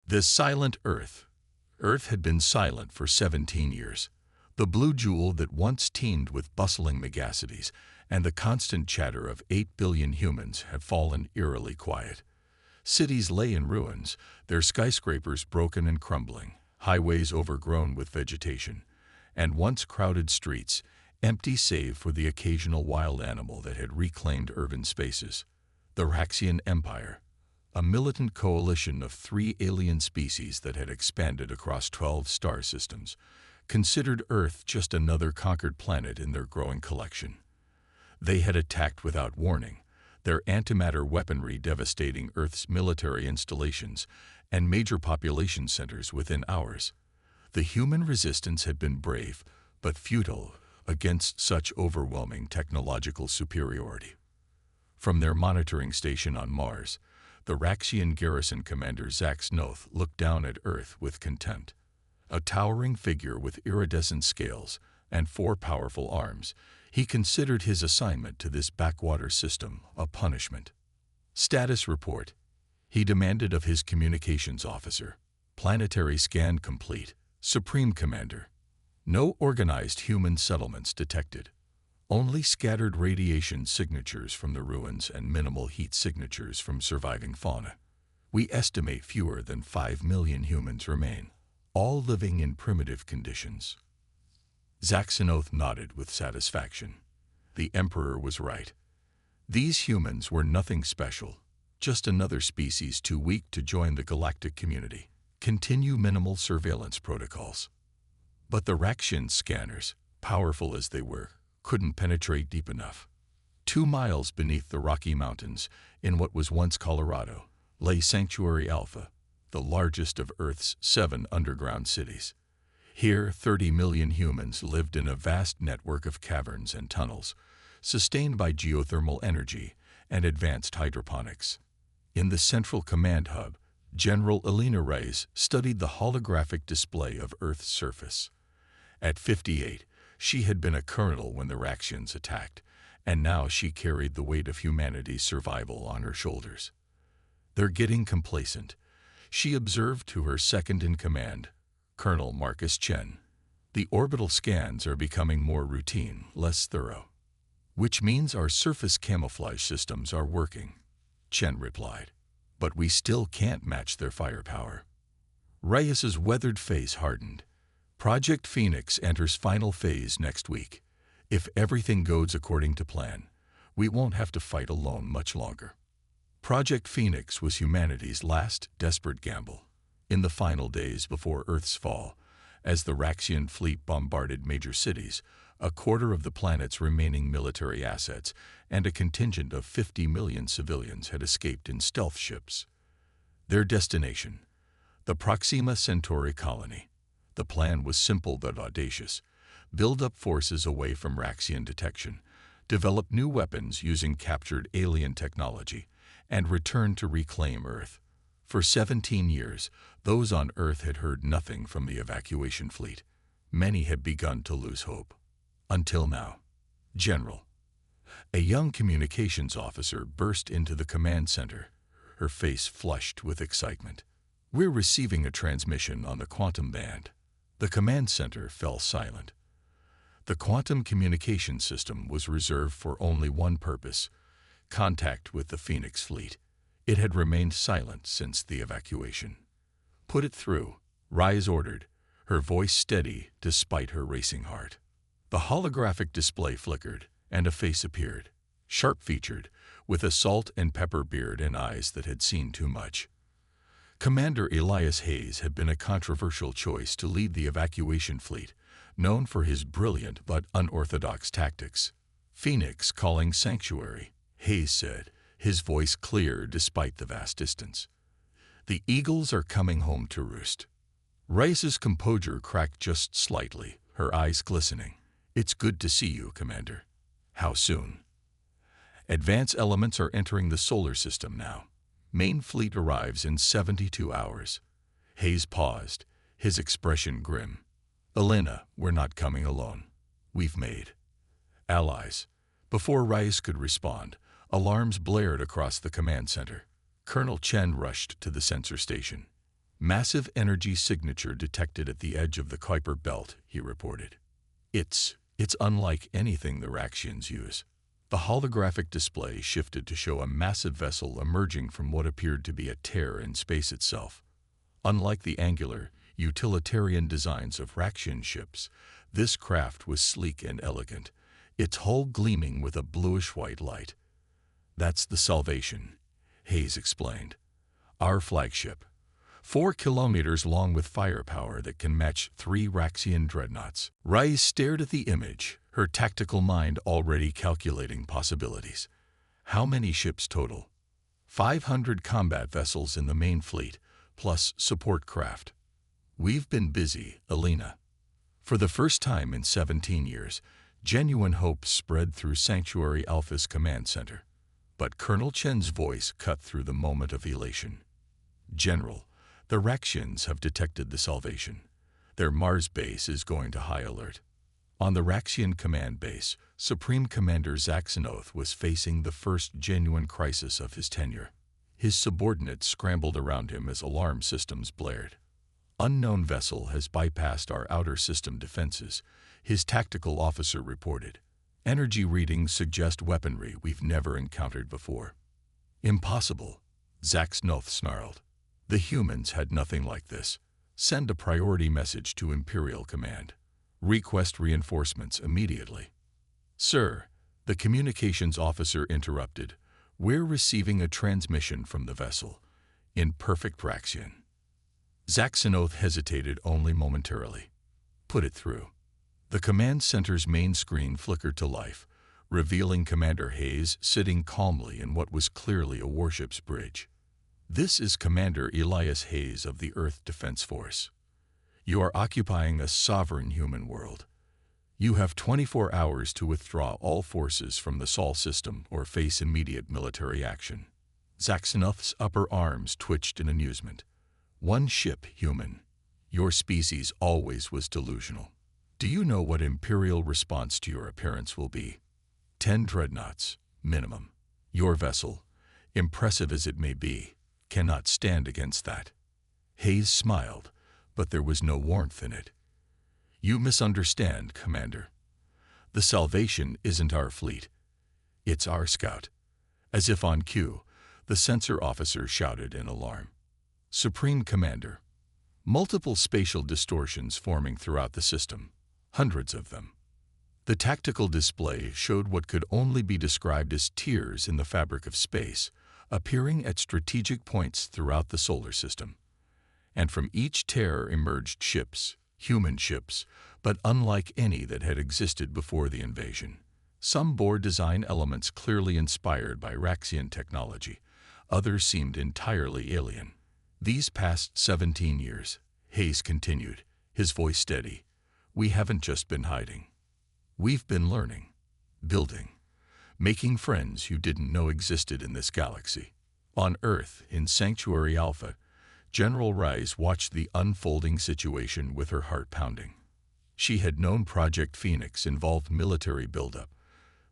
The silent Earth. Earth had been silent for 17 years. The blue jewel that once teemed with bustling megacities and the constant chatter of 8 billion humans had fallen eerily quiet. Cities lay in ruins, their skyscrapers broken and crumbling, highways overgrown with vegetation, and once crowded streets, empty save for the occasional wild animal that had reclaimed urban spaces. The Raxian Empire, a militant coalition of 3 alien species that had expanded across 12 star systems, considered Earth just another conquered planet in their growing collection. They had attacked without warning, their antimatter weaponry devastating Earth's military installations and major population centers within hours. The human resistance had been brave, but futile against such overwhelming technological superiority. From their monitoring station on Mars, the Raxian garrison commander Zach Snoth looked down at Earth with contempt. A towering figure with iridescent scales and 4 powerful arms, he considered his assignment to this backwater system a punishment. Status report, he demanded of his communications officer. Planetary scan complete. Supreme Commander. No organized human settlements detected. Only scattered radiation signatures from the ruins and minimal heat signatures from surviving fauna. We estimate fewer than 5 million humans remain, all living in primitive conditions. Zaxinoth nodded with satisfaction. The Emperor was right. These humans were nothing special, just another species too weak to join the galactic community. Continue minimal surveillance protocols. But the Raxian scanners, powerful as they were, couldn't penetrate deep enough. 2 miles beneath the Rocky Mountains, in what was once Colorado, lay Sanctuary Alpha, the largest of Earth's 7 underground cities. Here, 30 million humans lived in a vast network of caverns and tunnels, sustained by geothermal energy and advanced hydroponics. In the central command hub, General Elena Reyes studied the holographic display of Earth's surface. At 58, she had been a colonel when the Raxians attacked, and now she carried the weight of humanity's survival on her shoulders. They're getting complacent, she observed to her second-in-command, Colonel Marcus Chen. The orbital scans are becoming more routine, less thorough. Which means our surface camouflage systems are working, Chen replied. But we still can't match their firepower. Reyes's weathered face hardened. Project Phoenix enters final phase next week. If everything goes according to plan, we won't have to fight alone much longer. Project Phoenix was humanity's last desperate gamble. In the final days before Earth's fall, as the Raxian fleet bombarded major cities, a quarter of the planet's remaining military assets and a contingent of 50 million civilians had escaped in stealth ships. Their destination, the Proxima Centauri colony. The plan was simple but audacious. Build up forces away from Raxian detection, develop new weapons using captured alien technology, and return to reclaim Earth. For 17 years, those on Earth had heard nothing from the evacuation fleet. Many had begun to lose hope. Until now. General. A young communications officer burst into the command center, her face flushed with excitement. We're receiving a transmission on the quantum band. The command center fell silent. The quantum communication system was reserved for only one purpose: contact with the Phoenix fleet. It had remained silent since the evacuation. Put it through, Reyes ordered, her voice steady despite her racing heart. The holographic display flickered, and a face appeared, sharp-featured, with a salt and pepper beard and eyes that had seen too much. Commander Elias Hayes had been a controversial choice to lead the evacuation fleet, known for his brilliant but unorthodox tactics. Phoenix calling Sanctuary, Hayes said, his voice clear despite the vast distance. The eagles are coming home to roost. Reyes's composure cracked just slightly, her eyes glistening. It's good to see you, Commander. How soon? Advance elements are entering the solar system now. Main fleet arrives in 72 hours. Hayes paused, his expression grim. Elena, we're not coming alone. We've made allies. Before Reyes could respond, alarms blared across the command center. Colonel Chen rushed to the sensor station. Massive energy signature detected at the edge of the Kuiper belt, he reported. It's unlike anything the Raxians use. The holographic display shifted to show a massive vessel emerging from what appeared to be a tear in space itself. Unlike the angular, utilitarian designs of Raxian ships, this craft was sleek and elegant, its hull gleaming with a bluish-white light. "That's the Salvation," Hayes explained. "Our flagship. 4 kilometers long with firepower that can match 3 Raxian dreadnoughts." Rais stared at the image, her tactical mind already calculating possibilities. How many ships total? 500 combat vessels in the main fleet, plus support craft. "We've been busy, Alina." For the first time in 17 years, genuine hope spread through Sanctuary Alpha's command center. But Colonel Chen's voice cut through the moment of elation. "General, the Raxians have detected the Salvation. Their Mars base is going to high alert." On the Raxian command base, Supreme Commander Zaxinoth was facing the first genuine crisis of his tenure. His subordinates scrambled around him as alarm systems blared. "Unknown vessel has bypassed our outer system defenses," his tactical officer reported. "Energy readings suggest weaponry we've never encountered before." "Impossible," Zaxinoth snarled. "The humans had nothing like this. Send a priority message to Imperial Command. Request reinforcements immediately." "Sir," the communications officer interrupted, "we're receiving a transmission from the vessel, in perfect Raxian." Zaxinoth hesitated only momentarily. "Put it through." The command center's main screen flickered to life, revealing Commander Hayes sitting calmly in what was clearly a warship's bridge. "This is Commander Elias Hayes of the Earth Defense Force. You are occupying a sovereign human world. You have 24 hours to withdraw all forces from the Sol system or face immediate military action." Zaxinoth's upper arms twitched in amusement. "One ship, human. Your species always was delusional. Do you know what Imperial response to your appearance will be? 10 dreadnoughts, minimum. Your vessel, impressive as it may be, cannot stand against that." Hayes smiled, but there was no warmth in it. "You misunderstand, Commander. The Salvation isn't our fleet. It's our scout." As if on cue, the sensor officer shouted in alarm. "Supreme Commander, multiple spatial distortions forming throughout the system. Hundreds of them." The tactical display showed what could only be described as tears in the fabric of space, appearing at strategic points throughout the solar system. And from each tear emerged ships, human ships, but unlike any that had existed before the invasion. Some bore design elements clearly inspired by Raxian technology, others seemed entirely alien. "These past 17 years," Hayes continued, his voice steady, "we haven't just been hiding. We've been learning, building, making friends you didn't know existed in this galaxy." On Earth, in Sanctuary Alpha, General Rais watched the unfolding situation with her heart pounding. She had known Project Phoenix involved military buildup,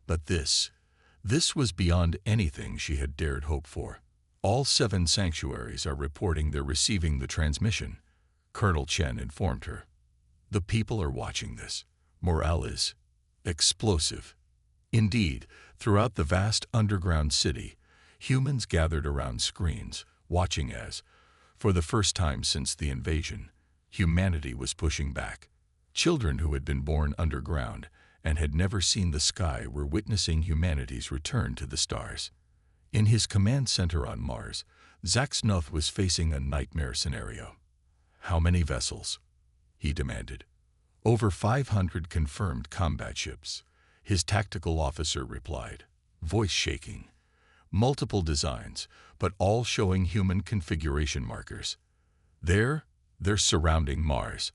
but this was beyond anything she had dared hope for. "All 7 sanctuaries are reporting they're receiving the transmission," Colonel Chen informed her. "The people are watching this. Morale is explosive." Indeed, throughout the vast underground city, humans gathered around screens, watching as, for the first time since the invasion, humanity was pushing back. Children who had been born underground and had never seen the sky were witnessing humanity's return to the stars. In his command center on Mars, Zaxinoth was facing a nightmare scenario. "How many vessels?" he demanded. "Over 500 confirmed combat ships," his tactical officer replied, voice shaking. "Multiple designs, but all showing human configuration markers. They're surrounding Mars.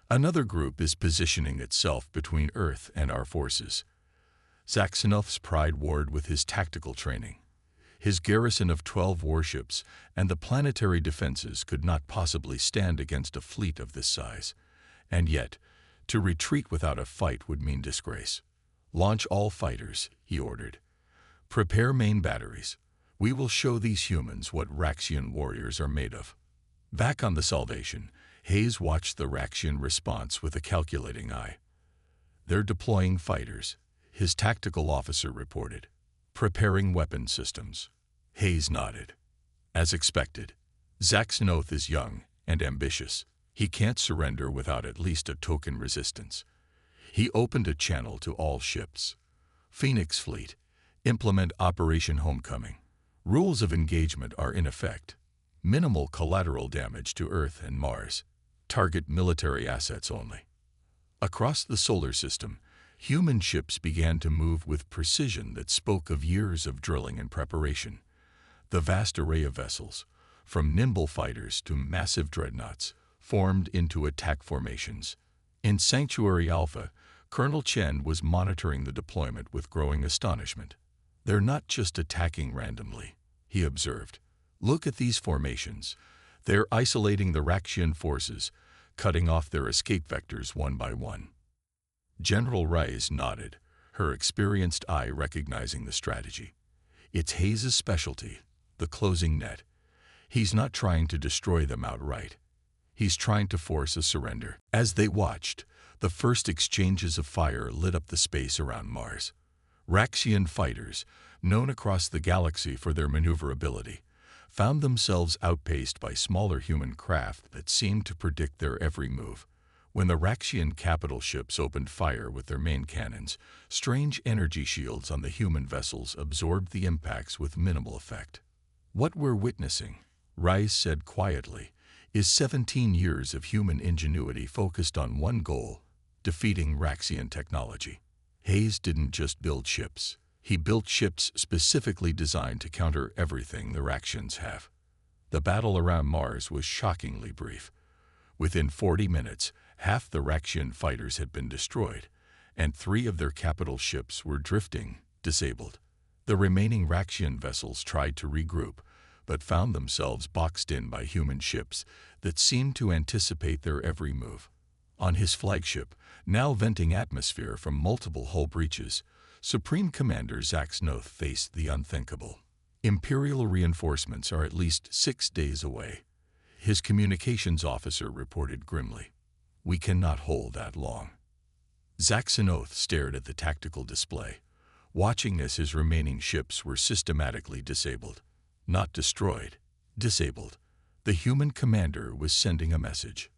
Another group is positioning itself between Earth and our forces." Zaxinoth's pride warred with his tactical training. His garrison of 12 warships and the planetary defenses could not possibly stand against a fleet of this size. And yet, to retreat without a fight would mean disgrace. "Launch all fighters," he ordered. "Prepare main batteries. We will show these humans what Raxian warriors are made of." Back on the Salvation, Hayes watched the Raxian response with a calculating eye. "They're deploying fighters," his tactical officer reported. "Preparing weapon systems." Hayes nodded. As expected, Zaxnoth is young and ambitious. He can't surrender without at least a token resistance. He opened a channel to all ships. "Phoenix Fleet, implement Operation Homecoming. Rules of engagement are in effect. Minimal collateral damage to Earth and Mars. Target military assets only." Across the solar system, human ships began to move with precision that spoke of years of drilling and preparation. The vast array of vessels, from nimble fighters to massive dreadnoughts, formed into attack formations. In Sanctuary Alpha, Colonel Chen was monitoring the deployment with growing astonishment. "They're not just attacking randomly," he observed. "Look at these formations. They're isolating the Raxian forces, cutting off their escape vectors one by one." General Rice nodded, her experienced eye recognizing the strategy. "It's Hayes' specialty, the closing net. He's not trying to destroy them outright. He's trying to force a surrender." As they watched, the first exchanges of fire lit up the space around Mars. Raxian fighters, known across the galaxy for their maneuverability, found themselves outpaced by smaller human craft that seemed to predict their every move. When the Raxian capital ships opened fire with their main cannons, strange energy shields on the human vessels absorbed the impacts with minimal effect. "What we're witnessing," Rice said quietly, "is 17 years of human ingenuity focused on one goal: defeating Raxian technology." Hayes didn't just build ships. He built ships specifically designed to counter everything the Raxians have. The battle around Mars was shockingly brief. Within 40 minutes, half the Raxian fighters had been destroyed, and 3 of their capital ships were drifting, disabled. The remaining Raxian vessels tried to regroup, but found themselves boxed in by human ships that seemed to anticipate their every move. On his flagship, now venting atmosphere from multiple hull breaches, Supreme Commander Zaxnoth faced the unthinkable. "Imperial reinforcements are at least 6 days away," his communications officer reported grimly. "We cannot hold that long." Zaxnoth stared at the tactical display, watching as his remaining ships were systematically disabled. Not destroyed, disabled. The human commander was sending a message.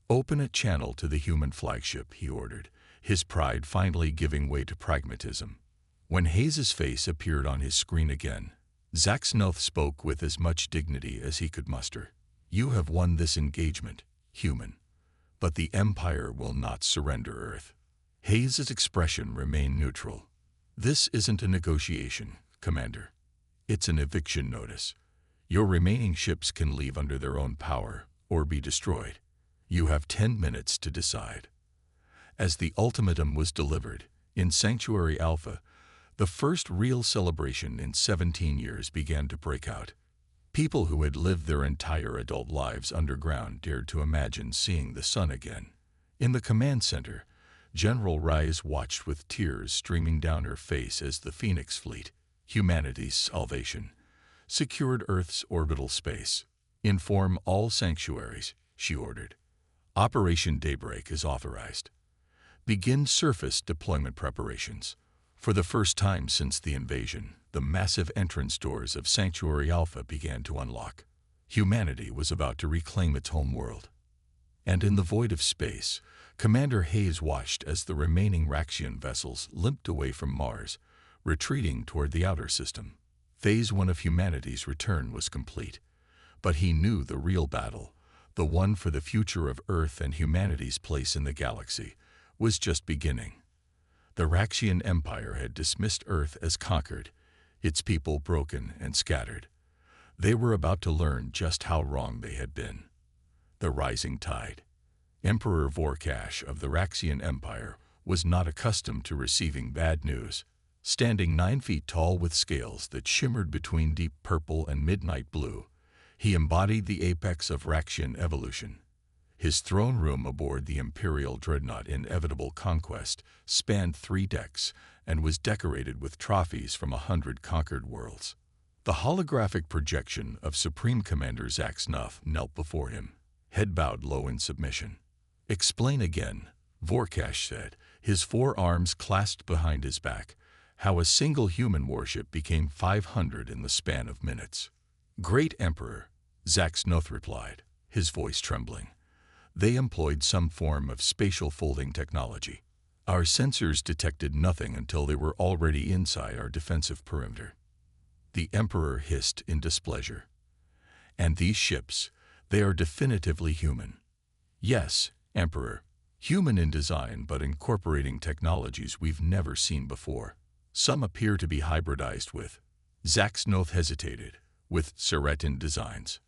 "Open a channel to the human flagship," he ordered, his pride finally giving way to pragmatism. When Hayes' face appeared on his screen again, Zaxnoth spoke with as much dignity as he could muster. "You have won this engagement, human. But the Empire will not surrender Earth." Hayes' expression remained neutral. "This isn't a negotiation, Commander. It's an eviction notice. Your remaining ships can leave under their own power or be destroyed. You have 10 minutes to decide." As the ultimatum was delivered, in Sanctuary Alpha, the first real celebration in 17 years began to break out. People who had lived their entire adult lives underground dared to imagine seeing the sun again. In the command center, General Rice watched with tears streaming down her face as the Phoenix Fleet, humanity's salvation, secured Earth's orbital space. "Inform all sanctuaries," she ordered. "Operation Daybreak is authorized. Begin surface deployment preparations." For the first time since the invasion, the massive entrance doors of Sanctuary Alpha began to unlock. Humanity was about to reclaim its home world. And in the void of space, Commander Hayes watched as the remaining Raxian vessels limped away from Mars, retreating toward the outer system. Phase 1 of humanity's return was complete, but he knew the real battle, the one for the future of Earth and humanity's place in the galaxy, was just beginning. The Raxian Empire had dismissed Earth as conquered, its people broken and scattered. They were about to learn just how wrong they had been. The rising tide. Emperor Vorkash of the Raxian Empire was not accustomed to receiving bad news. Standing 9 feet tall with scales that shimmered between deep purple and midnight blue, he embodied the apex of Raxian evolution. His throne room aboard the Imperial dreadnought Inevitable Conquest spanned 3 decks and was decorated with trophies from 100 conquered worlds. The holographic projection of Supreme Commander Zaxnuth knelt before him, head bowed low in submission. "Explain again," Vorkash said, his forearms clasped behind his back, "how a single human warship became 500 in the span of minutes." "Great Emperor," Zaxnuth replied, his voice trembling. "They employed some form of spatial folding technology. Our sensors detected nothing until they were already inside our defensive perimeter." The Emperor hissed in displeasure. "And these ships, they are definitively human." "Yes, Emperor. Human in design but incorporating technologies we've never seen before. Some appear to be hybridized with," Zaxnuth hesitated, "with Ceretan designs."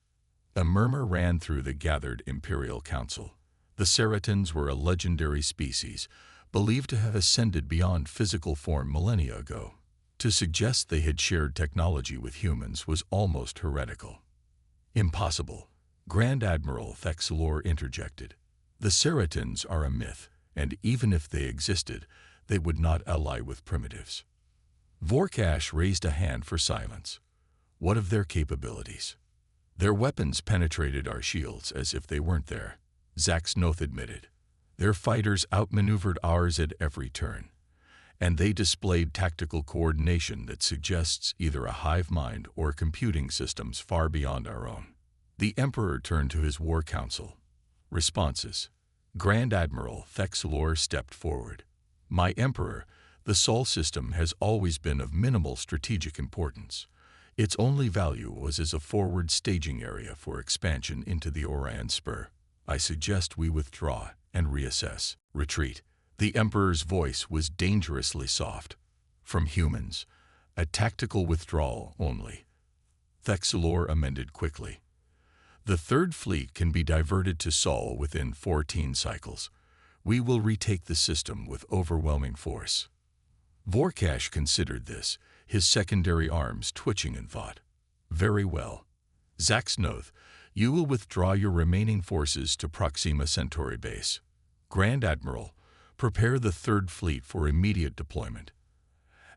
A murmur ran through the gathered Imperial Council. The Ceretans were a legendary species, believed to have ascended beyond physical form millennia ago. To suggest they had shared technology with humans was almost heretical. "Impossible," Grand Admiral Thexlor interjected. "The Ceretans are a myth, and even if they existed, they would not ally with primitives." Vorkash raised a hand for silence. "What of their capabilities?" "Their weapons penetrated our shields as if they weren't there," Zaxnuth admitted. "Their fighters outmaneuvered ours at every turn. And they displayed tactical coordination that suggests either a hive mind or computing systems far beyond our own." The Emperor turned to his War Council. Responses. Grand Admiral Thexlor stepped forward. "My Emperor, the Sol system has always been of minimal strategic importance. Its only value was as a forward staging area for expansion into the Orion Spur. I suggest we withdraw and reassess." "Retreat." The Emperor's voice was dangerously soft. "From humans. A tactical withdrawal only." Thexlor amended quickly. "The Third Fleet can be diverted to Sol within 14 cycles. We will retake the system with overwhelming force." Vorkash considered this, his secondary arms twitching in thought. "Very well. Zaxnuth, you will withdraw your remaining forces to Proxima Centauri base. Grand Admiral, prepare the Third Fleet for immediate deployment."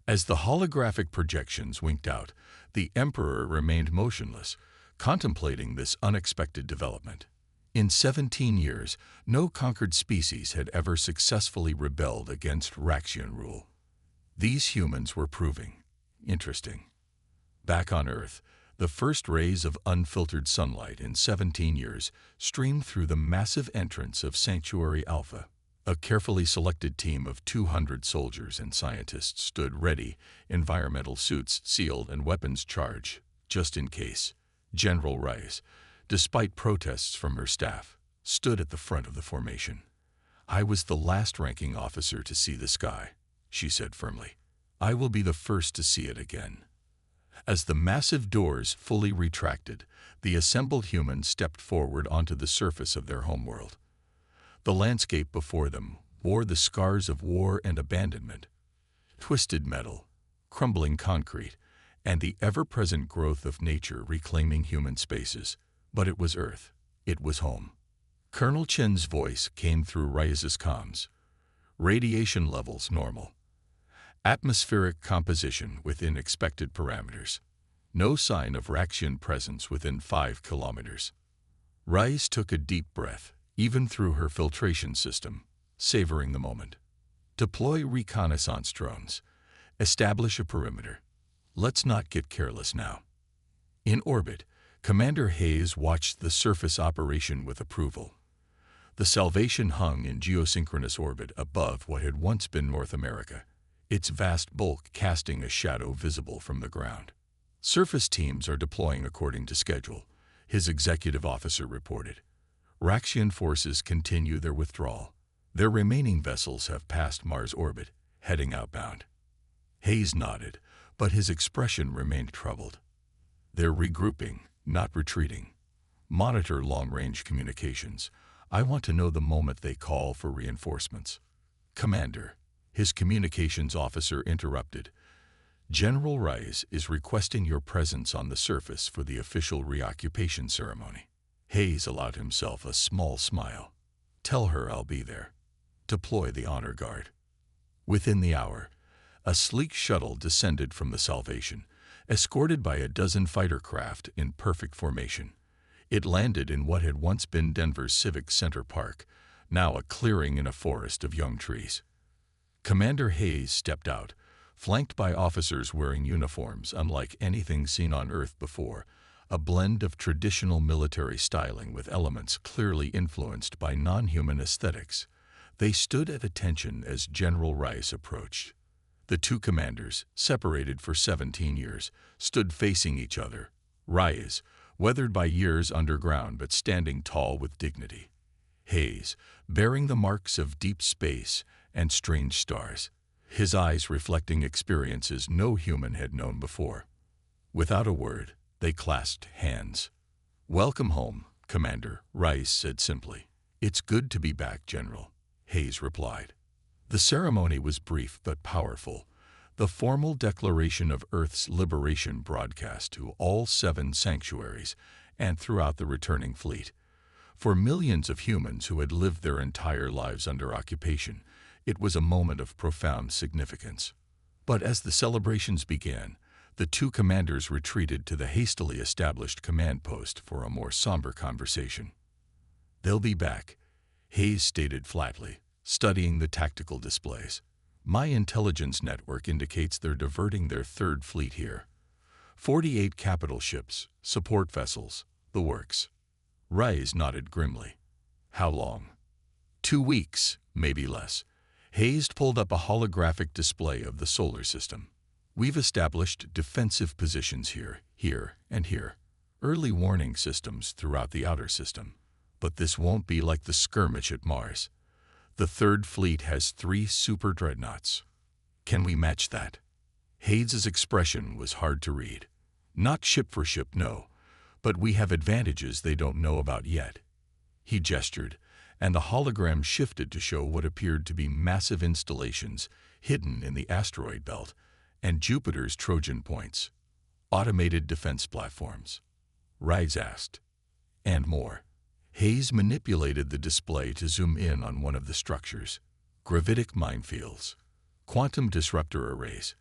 As the holographic projections winked out, the Emperor remained motionless, contemplating this unexpected development. In 17 years, no conquered species had ever successfully rebelled against Raxian rule. These humans were proving interesting. Back on Earth, the first rays of unfiltered sunlight in 17 years streamed through the massive entrance of Sanctuary Alpha. A carefully selected team of 200 soldiers and scientists stood ready, environmental suits sealed and weapons charged, just in case. General Rice, despite protests from her staff, stood at the front of the formation. "I was the last ranking officer to see the sky," she said firmly. "I will be the first to see it again." As the massive doors fully retracted, the assembled humans stepped forward onto the surface of their homeworld. The landscape before them bore the scars of war and abandonment: twisted metal, crumbling concrete, and the ever-present growth of nature reclaiming human spaces. But it was Earth. It was home. Colonel Chen's voice came through Rice's comms. "Radiation levels normal. Atmospheric composition within expected parameters. No sign of Raxian presence within 5 kilometers." Rice took a deep breath, even through her filtration system, savoring the moment. "Deploy reconnaissance drones. Establish a perimeter. Let's not get careless now." In orbit, Commander Hayes watched the surface operation with approval. The Salvation hung in geosynchronous orbit above what had once been North America, its vast bulk casting a shadow visible from the ground. "Surface teams are deploying according to schedule," his executive officer reported. "Raxian forces continue their withdrawal. Their remaining vessels have passed Mars orbit, heading outbound." Hayes nodded, but his expression remained troubled. "They're regrouping, not retreating. Monitor long-range communications. I want to know the moment they call for reinforcements." "Commander," his communications officer interrupted, "General Rice is requesting your presence on the surface for the official reoccupation ceremony." Hayes allowed himself a small smile. "Tell her I'll be there. Deploy the honor guard." Within the hour, a sleek shuttle descended from the Salvation, Escorted by a dozen fighter craft in perfect formation, it landed in what had once been Denver's Civic Center Park, now a clearing in a forest of young trees. Commander Hayes stepped out, flanked by officers wearing uniforms unlike anything seen on Earth before, a blend of traditional military styling with elements clearly influenced by non-human aesthetics. They stood at attention as General Rice approached. The two commanders, separated for 17 years, stood facing each other. Rice, weathered by years underground but standing tall with dignity. Hayes, bearing the marks of deep space and strange stars, his eyes reflecting experiences no human had known before. Without a word, they clasped hands. "Welcome home, Commander," Rice said simply. "It's good to be back, General," Hayes replied. The ceremony was brief but powerful, the formal declaration of Earth's liberation broadcast to all 7 sanctuaries and throughout the returning fleet. For millions of humans who had lived their entire lives under occupation, it was a moment of profound significance. But as the celebrations began, the two commanders retreated to the hastily established command post for a more somber conversation. "They'll be back," Hayes stated flatly, studying the tactical displays. "My intelligence network indicates they're diverting their 3rd fleet here. 48 capital ships, support vessels, the works." Rice nodded grimly. "How long?" 2 weeks, maybe less." Hayes pulled up a holographic display of the solar system. "We've established defensive positions here, and here. Early warning systems throughout the outer system. But this won't be like the skirmish at Mars. The 3rd fleet has 3 super dreadnoughts. Can we match that?" Hayes' expression was hard to read. "Not ship for ship, no. But we have advantages they don't know about yet." He gestured, and the hologram shifted to show what appeared to be massive installations hidden in the asteroid belt and Jupiter's Trojan points. Automated defense platforms. Rice asked. "And more." Hayes manipulated the display to zoom in on one of the structures. "Gravitic minefields, quantum disruptor arrays,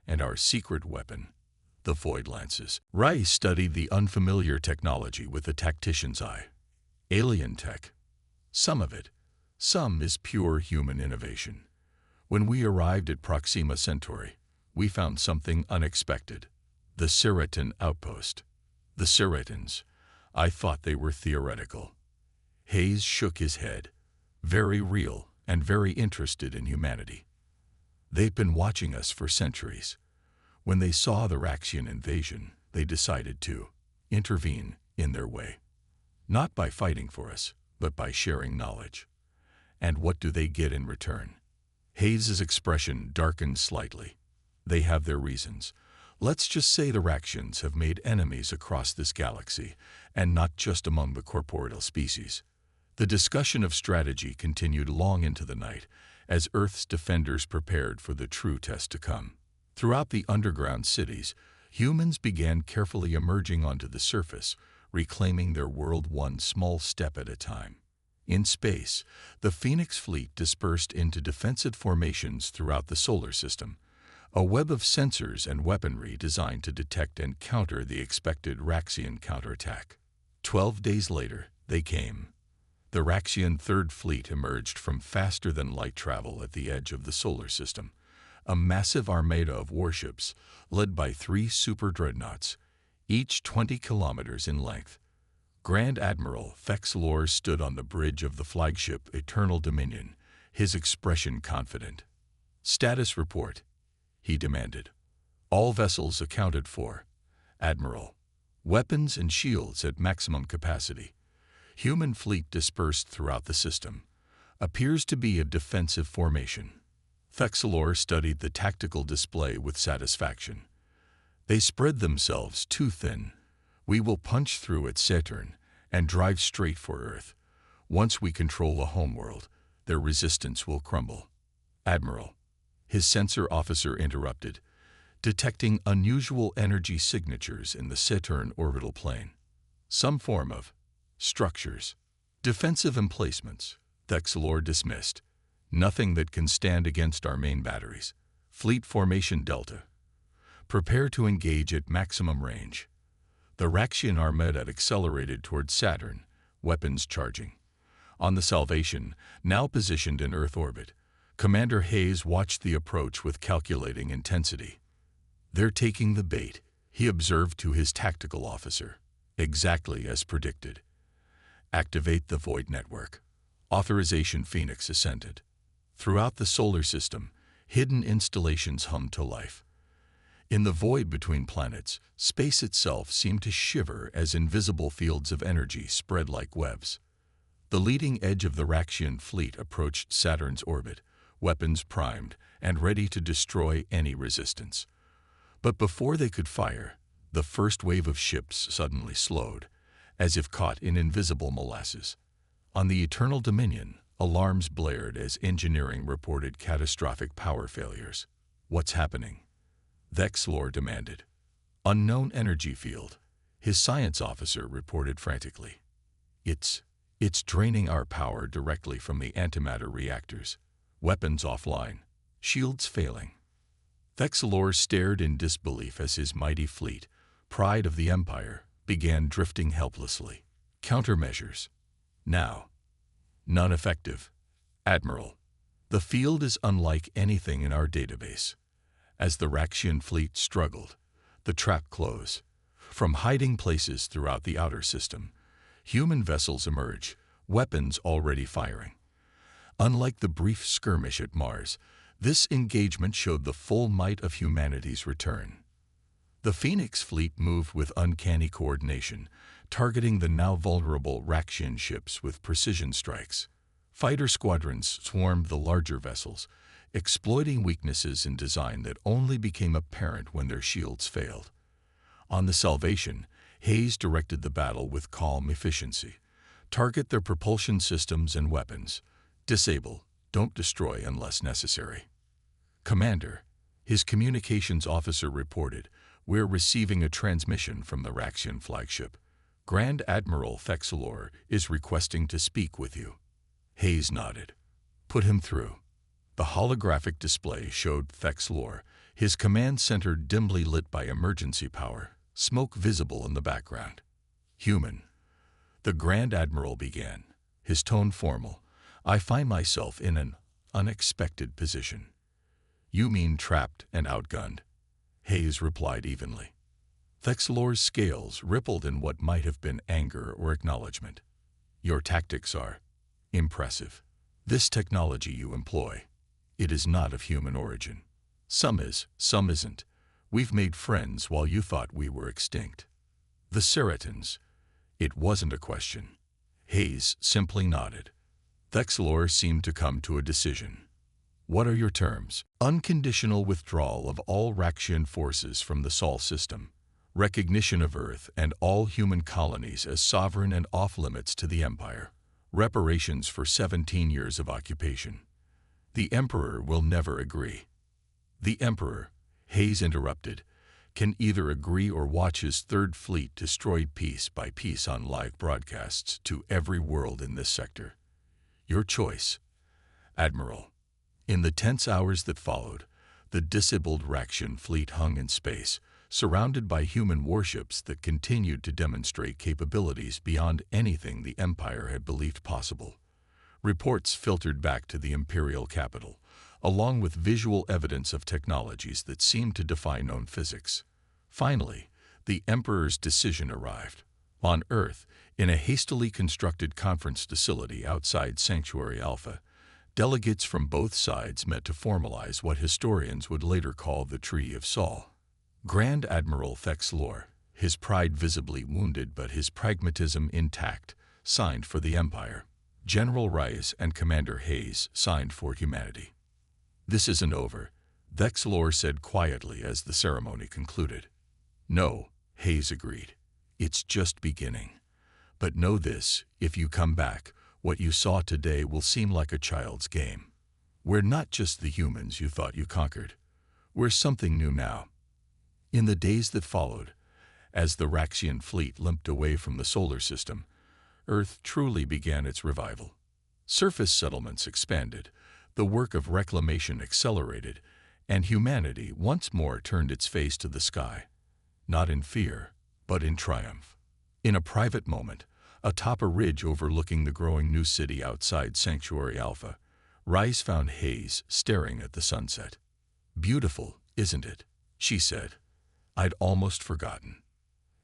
and our secret weapon, the void lances." Rice studied the unfamiliar technology with a tactician's eye. "Alien tech. Some of it. Some is pure human innovation. When we arrived at Proxima Centauri, we found something unexpected. The Seraton outpost. The Seratons. I thought they were theoretical." Hayes shook his head. "Very real and very interested in humanity. They've been watching us for centuries. When they saw the Raxian invasion, they decided to intervene in their way. Not by fighting for us, but by sharing knowledge. And what do they get in return?" Hayes' expression darkened slightly. "They have their reasons. Let's just say the Raxians have made enemies across this galaxy, and not just among the corporeal species." The discussion of strategy continued long into the night, as Earth's defenders prepared for the true test to come. Throughout the underground cities, humans began carefully emerging onto the surface, reclaiming their world one small step at a time. In space, the Phoenix fleet dispersed into defensive formations throughout the solar system, a web of sensors and weaponry designed to detect and counter the expected Raxian counterattack. 12 days later, they came. The Raxian 3rd Fleet emerged from faster-than-light travel at the edge of the solar system, a massive armada of warships led by 3 super dreadnoughts, each 20 kilometers in length. Grand Admiral Fex Lore stood on the bridge of the flagship Eternal Dominion, his expression confident. "Status report," he demanded. "All vessels accounted for, Admiral. Weapons and shields at maximum capacity. Human fleet dispersed throughout the system. Appears to be a defensive formation." Fexalor studied the tactical display with satisfaction. "They spread themselves too thin. We will punch through at Saturn and drive straight for Earth. Once we control a homeworld, their resistance will crumble." "Admiral," his sensor officer interrupted, detecting unusual energy signatures in the Saturn orbital plane. "Some form of structures. Defensive emplacements," Thexalor dismissed. "Nothing that can stand against our main batteries. Fleet formation Delta. Prepare to engage at maximum range. The Raxian Armada accelerated toward Saturn, weapons charging. On the Salvation, now positioned in Earth orbit, Commander Hayes watched the approach with calculating intensity. "They're taking the bait," he observed to his tactical officer. "Exactly as predicted. Activate the Void Network." Authorization Phoenix ascended. Throughout the solar system, hidden installations hummed to life. In the void between planets, space itself seemed to shiver as invisible fields of energy spread like webs. The leading edge of the Raxian fleet approached Saturn's orbit, weapons primed and ready to destroy any resistance. But before they could fire, the first wave of ships suddenly slowed, as if caught in invisible molasses. On the Eternal Dominion, alarms blared as engineering reported catastrophic power failures. "What's happening?" Vexlor demanded. "Unknown energy field," his science officer reported frantically. It's draining our power directly from the antimatter reactors. Weapons offline. Shields failing." Vexlor stared in disbelief as his mighty fleet, pride of the Empire, began drifting helplessly. "Countermeasures. Now." "None effective. Admiral, the field is unlike anything in our database." As the Raxian fleet struggled, the trap closed. From hiding places throughout the outer system, human vessels emerge, weapons already firing. Unlike the brief skirmish at Mars, this engagement showed the full might of humanity's return. The Phoenix fleet moved with uncanny coordination, targeting the now vulnerable Raxian ships with precision strikes. Fighter squadrons swarmed the larger vessels, exploiting weaknesses in design that only became apparent when their shields failed. On the Salvation, Hayes directed the battle with calm efficiency. "Target their propulsion systems and weapons. Disable, don't destroy unless necessary." "Commander," his communications officer reported, "we're receiving a transmission from the Raxian flagship. Grand Admiral Vexlor is requesting to speak with you." Hayes nodded. "Put him through." The holographic display showed Vexlor, his command center dimly lit by emergency power, smoke visible in the background. "Human," the Grand Admiral began, his tone formal, "I find myself in an unexpected position." "You mean trapped and outgunned," Hayes replied evenly. Vexlor's scales rippled in what might have been anger or acknowledgement. "Your tactics are impressive. This technology you employ, it is not of human origin. Some is, some isn't. We've made friends while you thought we were extinct." "The Ceretans." It wasn't a question. Hayes simply nodded. Vexlor seemed to come to a decision. "What are your terms?" "Unconditional withdrawal of all Raxian forces from the Sol system. Recognition of Earth and all human colonies as sovereign and off-limits to the Empire. Reparations for 17 years of occupation." "The Emperor will never agree." "The Emperor," Hayes interrupted, "can either agree or watch his Third Fleet destroyed piece by piece on live broadcasts to every world in this sector. Your choice, Admiral." In the tense hours that followed, the disabled Raxian fleet hung in space, surrounded by human warships that continued to demonstrate capabilities beyond anything the Empire had believed possible. Reports filtered back to the Imperial capital, along with visual evidence of technologies that seemed to defy known physics. Finally, the Emperor's decision arrived. On Earth, in a hastily constructed conference facility outside Sanctuary Alpha, delegates from both sides met to formalize what historians would later call the Treaty of Sol. Grand Admiral Vexlor, his pride visibly wounded but his pragmatism intact, signed for the Empire. General Reyes and Commander Hayes signed for humanity. "This isn't over," Vexlor said quietly as the ceremony concluded. "No," Hayes agreed. "It's just beginning. But know this, if you come back, what you saw today will seem like a child's game. We're not just the humans you thought you conquered. We're something new now." In the days that followed, as the Raxian fleet limped away from the solar system, Earth truly began its revival. Surface settlements expanded, the work of reclamation accelerated, And humanity once more turned its face to the sky, not in fear, but in triumph. In a private moment, atop a ridge overlooking the growing new city outside Sanctuary Alpha, Rice found Hayes staring at the sunset. "Beautiful, isn't it?" she said. "I'd almost forgotten."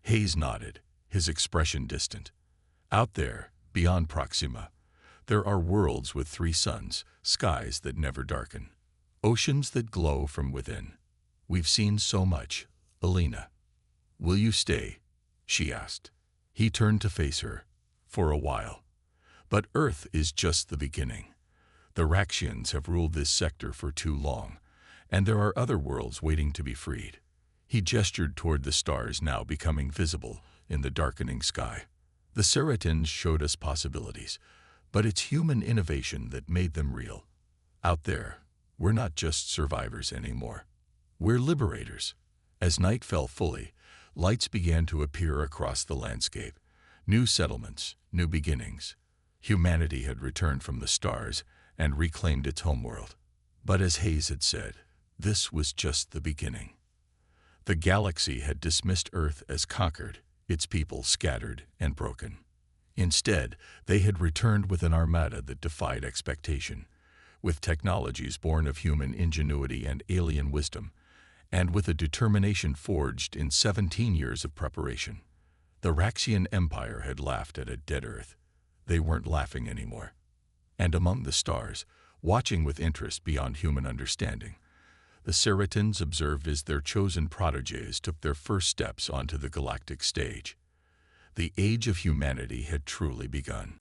Hayes nodded, his expression distant. "Out there, beyond Proxima, there are worlds with 3 suns, skies that never darken, oceans that glow from within. We've seen so much, Alina. Will you stay?" she asked. He turned to face her. "For a while. But Earth is just the beginning. The Raxians have ruled this sector for too long, and there are other worlds waiting to be freed." He gestured toward the stars now becoming visible in the darkening sky. "The Ceratins showed us possibilities, but it's human innovation that made them real. Out there, we're not just survivors anymore. We're liberators." As night fell fully, lights began to appear across the landscape. New settlements, new beginnings. Humanity had returned from the stars and reclaimed its homeworld. But as Hayes had said, this was just the beginning. The galaxy had dismissed Earth as conquered, its people scattered and broken. Instead, they had returned with an armada that defied expectation, with technologies born of human ingenuity and alien wisdom, and with a determination forged in 17 years of preparation. The Raxian Empire had laughed at a dead Earth. They weren't laughing anymore. And among the stars, watching with interest beyond human understanding, the Ceratins observed as their chosen protégés took their first steps onto the galactic stage. The age of humanity had truly begun.